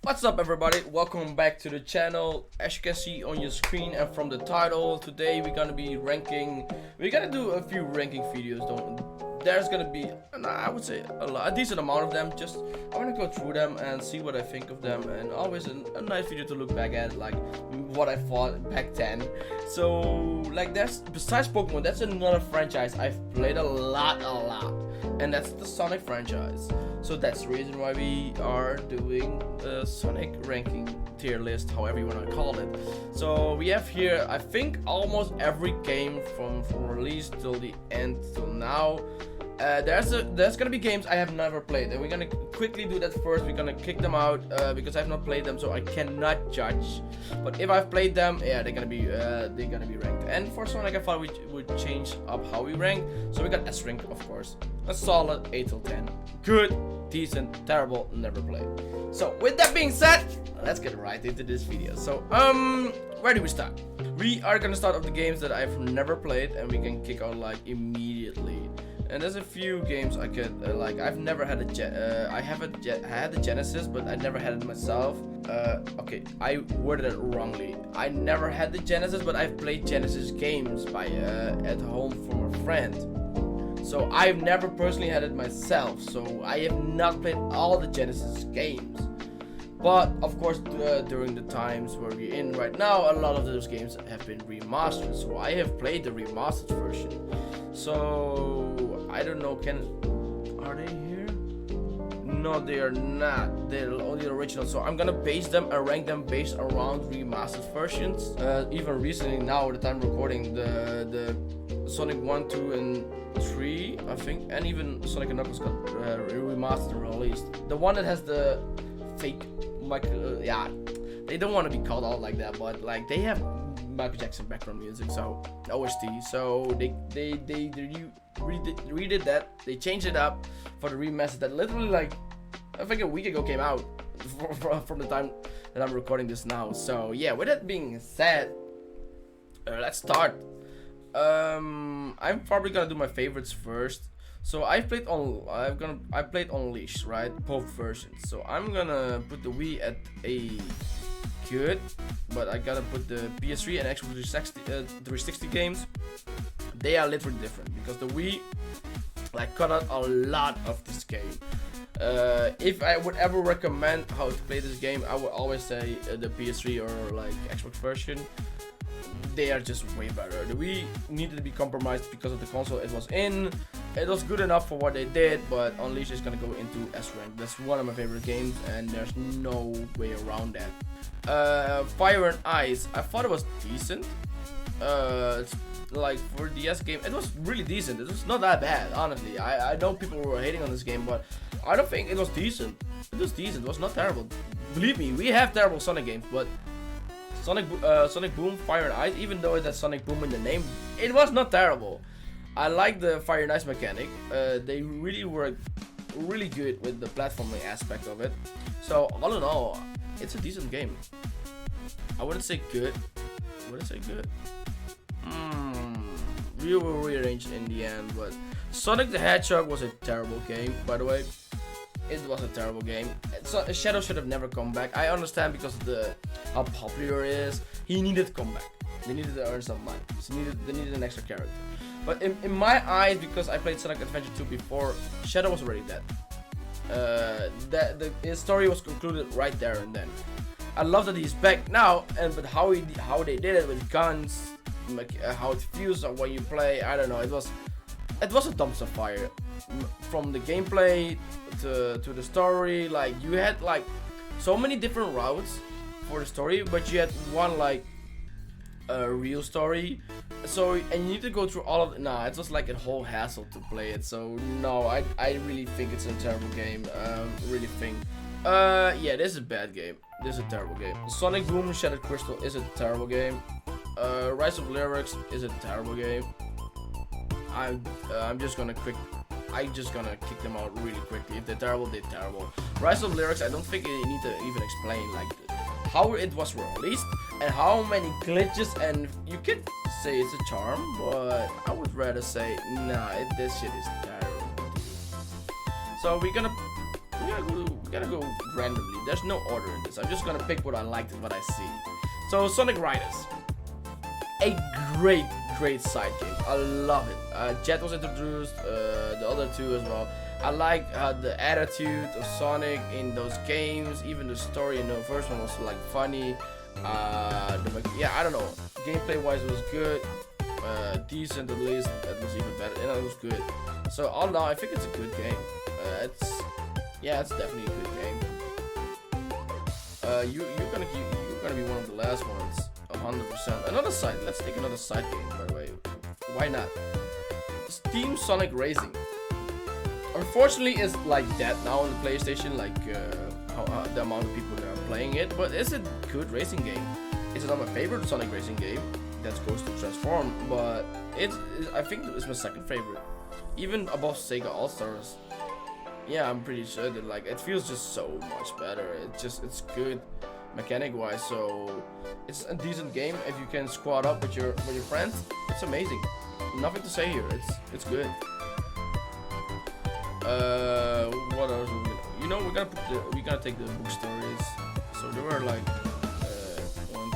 What's up everybody, welcome back to the channel. As you can see on your screen and from the title, today we're gonna be ranking. We're gonna do a few ranking videos. There's gonna be, I would say a decent amount of them. Just I'm gonna go through them and see what I think of them, and always a nice video to look back at, like what I thought back then. So like there's, besides Pokemon, that's another franchise I've played a lot, and that's the Sonic franchise. So that's the reason why we are doing a Sonic ranking tier list, however you want to call it. So we have here, I think, almost every game from release till the end till now. There's gonna be games I have never played, and we're gonna quickly do that first. We're gonna kick them out because I've not played them, so I cannot judge. But if I've played them, yeah, they're gonna be ranked. And for Sonic, I thought we would change up how we rank. So we got S rank, of course, a solid 8 till 10, good, decent, terrible, never played. So with that being said, let's get right into this video. So where do we start? We are gonna start off the games that I've never played, and we can kick out like immediately. And there's a few games I could like. I've never had I had the Genesis, but I never had it myself. Okay, I worded it wrongly. I never had the Genesis, but I've played Genesis games by at home from a friend. So I've never personally had it myself. So I have not played all the Genesis games. But of course, during the times where we're in right now, a lot of those games have been remastered. So I have played the remastered version. So I don't know, are they here? No, they are not. They're only the original. So I'm gonna base them and rank them based around remastered versions. Even recently, now that I'm recording, the Sonic 1, 2, and 3, I think, and even Sonic and Knuckles got remastered and released. The one that has the fake yeah, they don't want to be called out like that, but like they have Michael Jackson background music, so OST. So they redid that. They changed it up for the remaster that literally, like, I think a week ago came out from the time that I'm recording this now. So yeah, with that being said, let's start. I'm probably gonna do my favorites first. So I played Unleashed, right? Both versions. So I'm gonna put the Wii at a good, but I gotta put the PS3 and Xbox 360 games. They are literally different because the Wii like cut out a lot of this game. If I would ever recommend how to play this game, I would always say the PS3 or like Xbox version. They are just way better. The Wii needed to be compromised because of the console it was in. It was good enough for what they did, but Unleashed is gonna go into S rank. That's one of my favorite games, and there's no way around that. Fire and Ice, I thought it was decent. Like for the DS game, it was really decent. It was not that bad, honestly. I know people were hating on this game, but I don't think it was decent. It was decent. It was not terrible. Believe me, we have terrible Sonic games, but Sonic Boom, Fire and Ice, even though it has Sonic Boom in the name, it was not terrible. I like the Fire and Ice mechanic. They really worked really good with the platforming aspect of it. So all in all, it's a decent game. I wouldn't say good. We will rearrange in the end, but Sonic the Hedgehog was a terrible game, by the way. It was a terrible game. So Shadow should have never come back. I understand because of how popular it is. He needed to come back. They needed to earn some money. So they needed an extra character. But in my eyes, because I played Sonic Adventure 2 before, Shadow was already dead. His story was concluded right there and then. I love that he's back now, but how they did it with guns, like, how it feels when you play, I don't know. It was a dumpster fire. From the gameplay to the story, like you had like so many different routes for the story, but you had one like a real story. So and you need to go through all of it. Nah, it was like a whole hassle to play it. So no, I really think it's a terrible game. Really think. Yeah, this is a bad game. This is a terrible game. Sonic Boom Shattered Crystal is a terrible game. Rise of Lyrics is a terrible game. I'm just gonna kick them out really quickly. If they're terrible, they're terrible. Rise of Lyrics, I don't think you need to even explain like how it was released and how many glitches, and you could say it's a charm, but I would rather say nah, this shit is terrible. So we're gonna we gotta go randomly. There's no order in this. I'm just gonna pick what I liked and what I see. So Sonic Riders, a great side game. I love it. Jet was introduced, the other two as well. I like the attitude of Sonic in those games. Even the story in the first one was like funny. Yeah, I don't know. Gameplay wise, it was good. Decent at least. It was even better. And it was good. So all in all, I think it's a good game. It's definitely a good game. You're gonna be one of the last ones, 100%. Another side. Let's take another side game, by the way. Why not? Steam Sonic Racing. Unfortunately, it's like that now on the PlayStation. Like the amount of people that are playing it, but it's a good racing game. It's not my favorite Sonic racing game. That goes to Transform, but I think it's my second favorite, even above Sega All Stars. Yeah, I'm pretty sure that like it feels just so much better. It's good mechanic wise, so it's a decent game. If you can squad up with your friends, it's amazing. Nothing to say here. It's good. What else? We're gonna take the book stories. So there were like 1,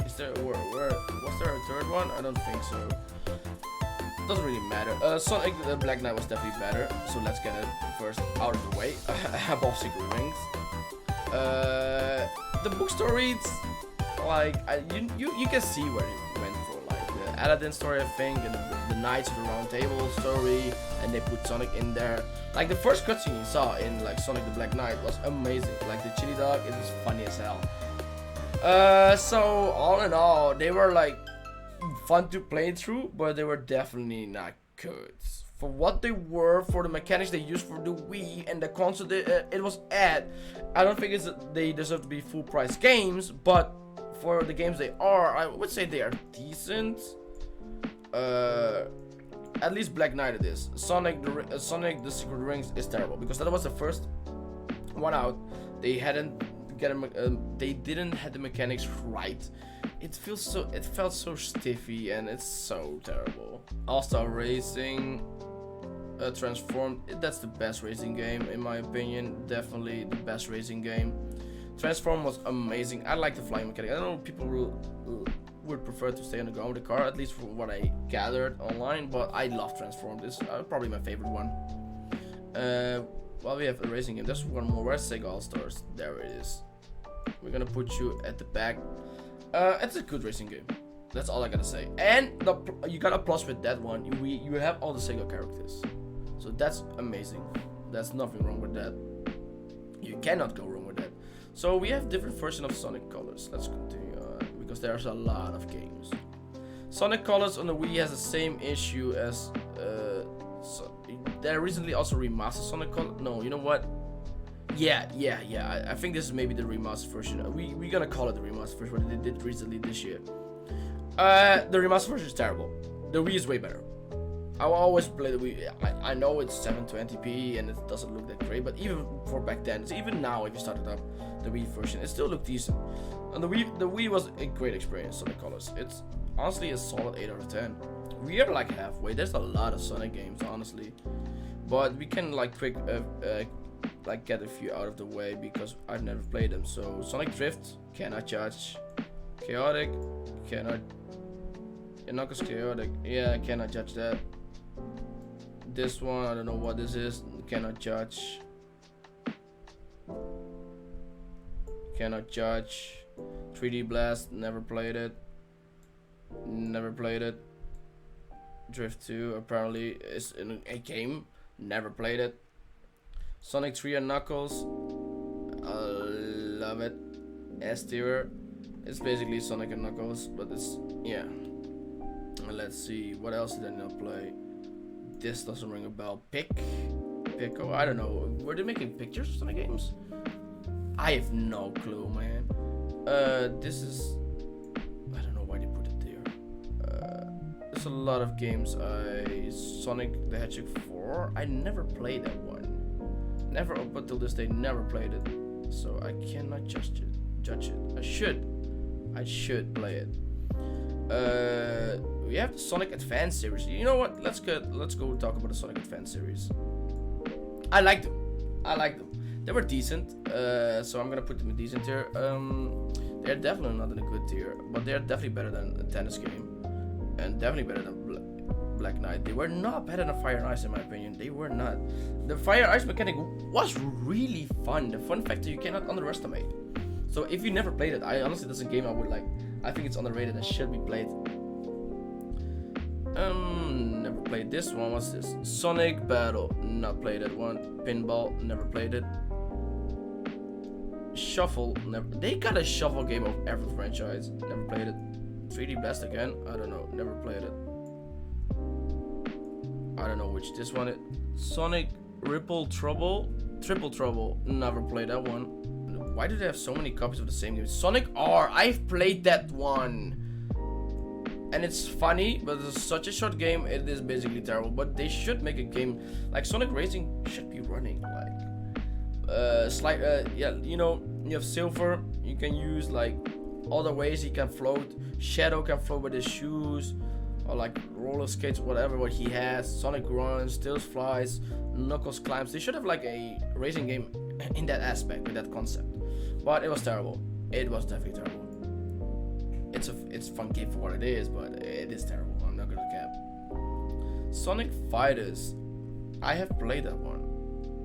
2. Is there was there a third one? I don't think so. Doesn't really matter. Sonic the Black Knight was definitely better, so let's get it first out of the way. Above Secret Rings. The book stories, like you can see where it went for, like the Aladdin story, I think, and the Knights of the Round Table story, and they put Sonic in there. Like the first cutscene you saw in like Sonic the Black Knight was amazing. Like the chili dog, it was funny as hell. So all in all, they were like fun to play through, but they were definitely not good for what they were, for the mechanics they used for the Wii and the console it was at. I don't think they deserve to be full price games, but for the games they are, I would say they are decent. At least Black Knight it is. Sonic the Secret Rings is terrible because that was the first one out. They didn't have the mechanics right. It felt so stiffy and it's so terrible. All-Star Racing, Transformed, that's the best racing game in my opinion. Definitely the best racing game. Transform was amazing. I like the flying mechanic. I don't know, people would prefer to stay on the ground with the car, at least from what I gathered online, but I love Transform. This is probably my favorite one. Well, we have a racing game. There's one more. Where's Sega All Stars? There it is. We're gonna put you at the back. It's a good racing game. That's all I gotta say. And you got a plus with that one. You have all the Sega characters, so that's amazing. There's nothing wrong with that. You cannot go wrong with that. So we have different versions of Sonic Colors. Let's continue on because there's a lot of games. Sonic Colors on the Wii has the same issue as they recently also remastered Sonic Colors. No, you know what? Yeah. I think this is maybe the remastered version. We're gonna call it the remastered version, what they did recently this year. The remastered version is terrible. The Wii is way better. I will always play the Wii. I know it's 720p and it doesn't look that great, but even for back then, even now, if you started up the Wii version, it still looked decent. And the Wii was a great experience. Sonic Colors. It's honestly a solid 8 out of 10. We are like halfway. There's a lot of Sonic games, honestly, but we can like like get a few out of the way because I've never played them. So Sonic Drift, cannot judge. Chaotic, cannot. Knuckles Chaotic, yeah, cannot judge that. This one, I don't know what this is, cannot judge. Cannot judge. 3D Blast, never played it. Drift 2 apparently is in a game, never played it. Sonic 3 and Knuckles, I love it. S tier, it's basically Sonic and Knuckles, but it's, yeah. Let's see, what else did I not play? This doesn't ring a bell. Pico, I don't know. Were they making pictures of Sonic games? I have no clue, man. This is, I don't know why they put it there. There's a lot of games. Sonic the Hedgehog 4, I never played that one. Never up until this day, never played it. So I cannot judge it. I should play it. We have the Sonic Advance series. You know what? Let's go talk about the Sonic Advance series. I liked them. I liked them. They were decent. So I'm gonna put them in decent tier. They're definitely not in a good tier, but they're definitely better than a tennis game, and definitely better than Black Knight. They were not better than Fire and Ice in my opinion. They were not. The Fire Ice mechanic was really fun. The fun factor you cannot underestimate. So if you never played it, I honestly, that's a game I would like. I think it's underrated and should be played. Never played this one. What's this? Sonic Battle. Not played that one. Pinball. Never played it. Shuffle. Never. They got a shuffle game of every franchise. Never played it. 3D Blast again. I don't know. Never played it. I don't know which this one is. Sonic Triple Trouble. Never played that one. Why do they have so many copies of the same game? Sonic R. I've played that one. And it's funny, but it's such a short game. It is basically terrible. But they should make a game like Sonic Racing should be running like yeah, you know, you have Silver. You can use like other ways he can float. Shadow can float with his shoes, or like roller skates, whatever what he has. Sonic runs, Tails flies, Knuckles climbs. They should have like a racing game in that aspect, with that concept. But it was terrible. It was definitely terrible. It's a fun game for what it is, but it is terrible. I'm not gonna cap. Sonic Fighters. I have played that one.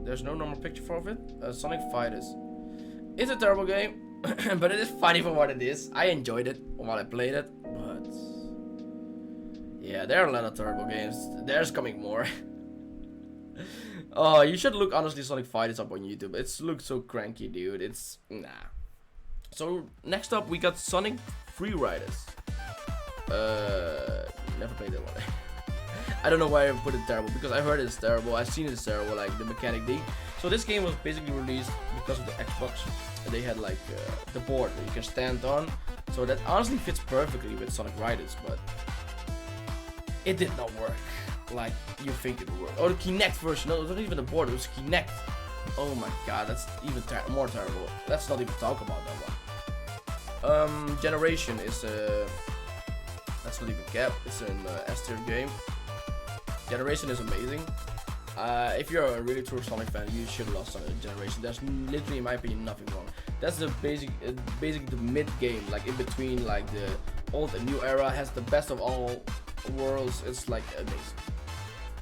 There's no normal picture for it. Sonic Fighters. It's a terrible game, but it is funny for what it is. I enjoyed it while I played it, but yeah, there are a lot of terrible games. There's coming more. Oh, you should look honestly Sonic Fighters up on YouTube. It looks so cranky, dude. It's nah. So next up we got Sonic Free Riders. Never played that one. I don't know why I put it terrible, because I heard it's terrible. I've seen it's terrible, like the mechanic. So this game was basically released because of the Xbox. They had like the board that you can stand on. So that honestly fits perfectly with Sonic Riders, but it did not work like you think it would work. Oh, the Kinect version. No, it wasn't even the board. It was Kinect. Oh my god, that's even more terrible. Let's not even talk about that one. Generation is that's not even cap. It's an S tier game. Generation is amazing. If you're a really true Sonic fan, you should love Sonic Generation. There's literally, in my opinion, nothing wrong. That's the basically the mid game, like in between, like the old and new era. Has the best of all worlds. It's like amazing.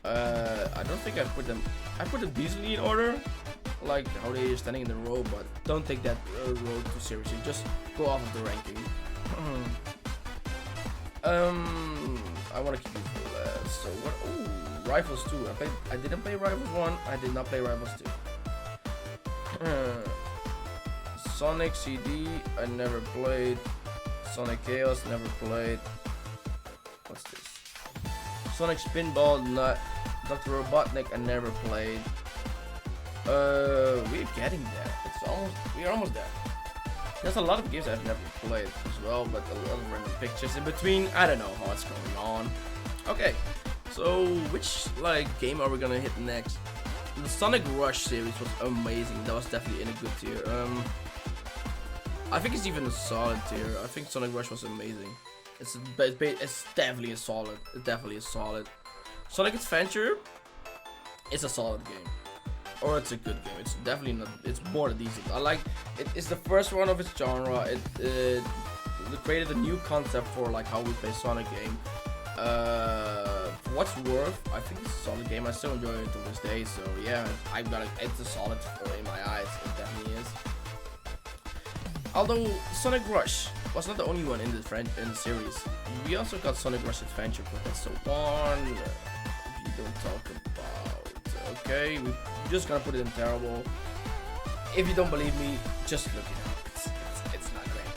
I don't think I put them decently in order, like how they are standing in the row, but don't take that road too seriously. Just go off of the ranking. I want to keep it for last. So what? Oh, Rivals 2. I didn't play Rivals 1. I did not play Rivals 2. Sonic CD. I never played. Sonic Chaos. Never played. What's this? Sonic Spinball. Not. Dr. Robotnik. I never played. We're getting there. We're almost there. There's a lot of games I've never played as well, but a lot of random pictures in between. I don't know how it's going on. Okay, so which like game are we gonna hit next? The Sonic Rush series was amazing. That was definitely in a good tier. I think it's even a solid tier. I think Sonic Rush was amazing. It's definitely a solid. It's definitely a solid. Sonic Adventure is a solid game. Or it's a good game. It's definitely not. It's more than decent. I like it. It's the first one of its genre. It created a new concept for like how we play Sonic game. For what's worth, I think it's a solid game. I still enjoy it to this day. So yeah, it's a solid 4 in my eyes. It definitely is. Although Sonic Rush was not the only one in the series. We also got Sonic Rush Adventure, but that's the one you don't talk about. Okay, we're just gonna put it in terrible. If you don't believe me, just look it up. It's not great.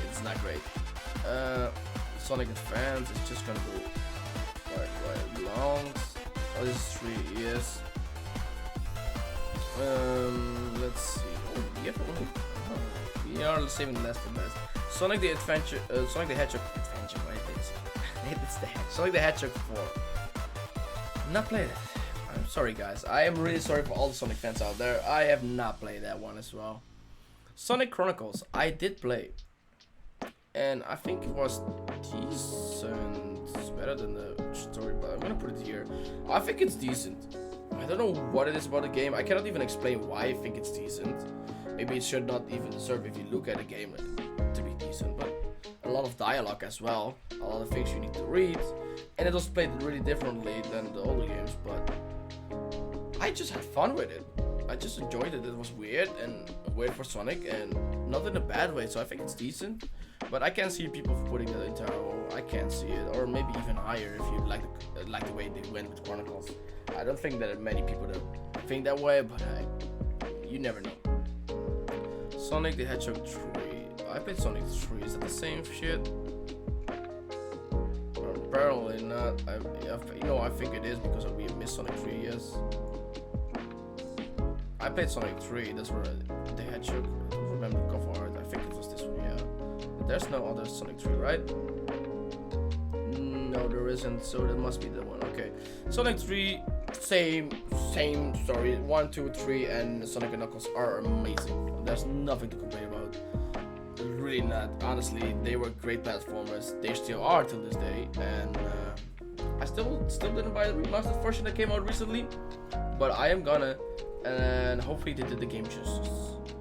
It's not great. Sonic Advance is just gonna go where it belongs. Oh, this is 3 years. Let's see. Oh, we are saving less than less. Sonic the Adventure. Sonic the Hedgehog Adventure. What it is? It's the Hedgehog. Sonic the Hedgehog 4. Not played it. I'm sorry guys, I am really sorry for all the Sonic fans out there. I have not played that one as well. Sonic Chronicles, I did play. And I think it was decent. It's better than the story, but I'm gonna put it here. I think it's decent. I don't know what it is about the game. I cannot even explain why I think it's decent. Maybe it should not even deserve, if you look at the game, to be decent. But a lot of dialogue as well, a lot of things you need to read, and it was played really differently than the older games. But I just had fun with it. I just enjoyed it. It was weird and weird for Sonic, and not in a bad way. So I think it's decent. But I can't see people putting it in terrible. I can't see it, or maybe even higher if you like the way they went with Chronicles. I don't think that many people think that way, but you never know. Sonic the Hedgehog 3. I played Sonic 3. Is that the same shit? Apparently not. I think it is because we missed Sonic 3. Yes. I played Sonic 3. That's where the Hedgehog. I don't remember the cover art. I think it was this one. Yeah. There's no other Sonic 3, right? No, there isn't, so that must be the one. Okay. Sonic 3, same story. 1, 2, 3, and Sonic and Knuckles are amazing. There's nothing to complain about. Really not. Honestly, they were great platformers. They still are till this day. And I still didn't buy the remastered version that came out recently, but I am gonna. And hopefully they did the game justice.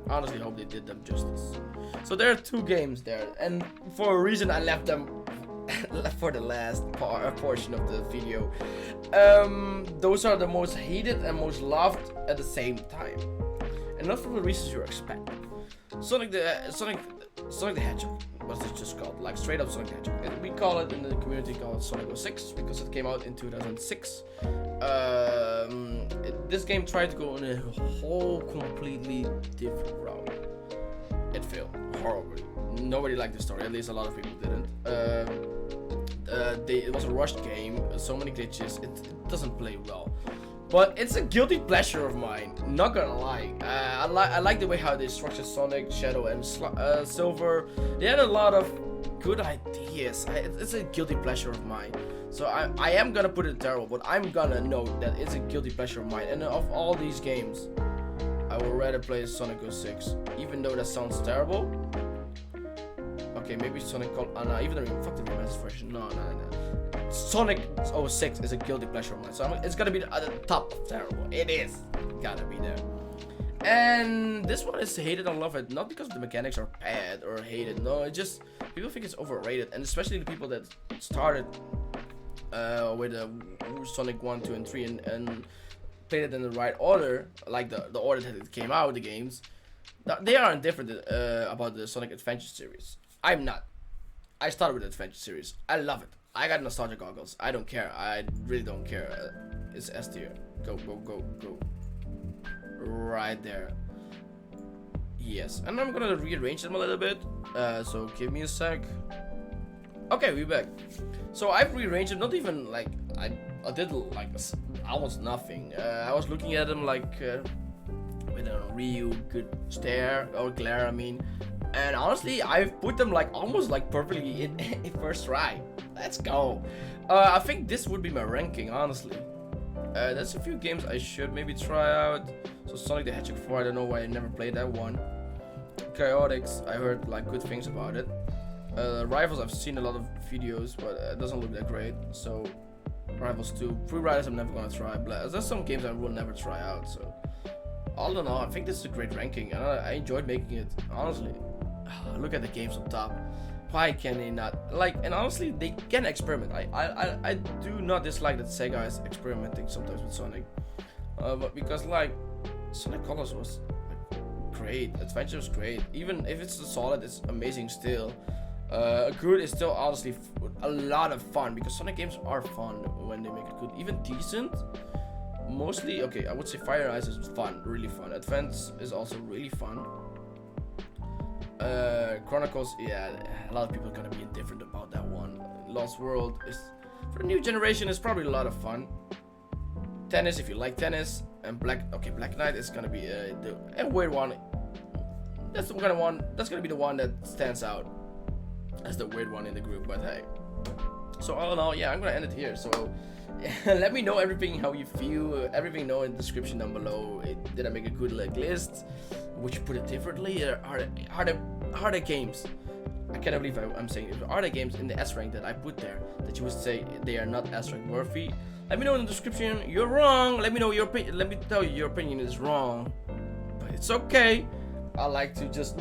Honestly, hope they did them justice. So there are 2 games there, and for a reason I left them for the last portion of the video. Those are the most hated and most loved at the same time, and not for the reasons you expect. Sonic the Hedgehog, what's it just called? Like straight up Sonic the Hedgehog. And we call it in the community called Sonic 06 because it came out in 2006. This game tried to go in a whole completely different route. It failed horribly. Nobody liked the story, at least a lot of people didn't. It was a rushed game, so many glitches, it doesn't play well. But it's a guilty pleasure of mine, not gonna lie. I like the way how they structured Sonic, Shadow, and Silver. They had a lot of good ideas. It's a guilty pleasure of mine. So I am gonna put it terrible, but I'm gonna note that it's a guilty pleasure of mine. And of all these games, I would rather play Sonic 06, even though that sounds terrible. Okay, maybe Sonic even though fuck the remastered version. No. Sonic 06 is a guilty pleasure of mine, so it's gonna be at the top of terrible. It is gotta be there. And this one is hated and loved, not because the mechanics are bad or hated. No, it just people think it's overrated, and especially the people that started with Sonic 1, 2, and 3 and played it in the right order, like the order that it came out, the games. They are indifferent about the Sonic Adventure series. I'm not. I started with the Adventure series. I love it. I got nostalgia goggles. I don't care. I really don't care. It's S tier. Go. Right there. Yes. And I'm gonna rearrange them a little bit. So give me a sec. Okay, we're back. So I've rearranged them. Not even like I did like almost nothing. I was looking at them like with a real good stare or glare. I mean. And honestly, I've put them like almost like perfectly in first try. Let's go. I think this would be my ranking, honestly. There's a few games I should maybe try out. So Sonic the Hedgehog 4, I don't know why I never played that one. Chaotix, I heard like good things about it. Rivals, I've seen a lot of videos, but it doesn't look that great. So Rivals 2, Free Riders I'm never gonna try. But there's some games I will never try out. So all in all, I think this is a great ranking, and I enjoyed making it, honestly. Look at the games up top. Why can they not like? And honestly, they can experiment. I do not dislike that Sega is experimenting sometimes with Sonic, but because like Sonic Colors was like, great, Adventure was great. Even if it's solid, it's amazing still. Good is still honestly a lot of fun because Sonic games are fun when they make it good, even decent. Mostly okay, I would say Fire and Ice is fun, really fun. Advance is also really fun. Chronicles, yeah, a lot of people are gonna be indifferent about that one. Lost World is for the new generation is probably a lot of fun. Tennis, if you like tennis, and Black Knight is gonna be a weird one. That's gonna be the one that stands out as the weird one in the group. But hey, so all in all, yeah, I'm gonna end it here. So let me know everything, how you feel, everything know in the description down below. Did I make a good list? Would you put it differently? Are the games? I cannot believe I'm saying it. Are there games in the S rank that I put there that you would say they are not S rank worthy? Let me know in the description. You're wrong. Let me know your opinion. Let me tell you your opinion is wrong, but it's okay. I like to just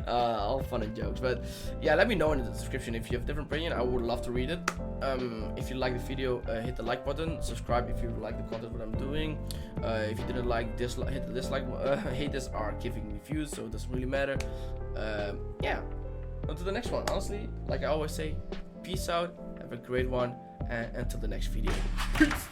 all fun and jokes, but yeah, let me know in the description if you have a different opinion. I would love to read it. If you like the video, hit the like button, subscribe if you like the content what I'm doing. If you didn't like this, hit the dislike. Haters are giving me views, so it doesn't really matter. Yeah, until the next one. Honestly, like I always say, peace out, have a great one, and until the next video. Peace.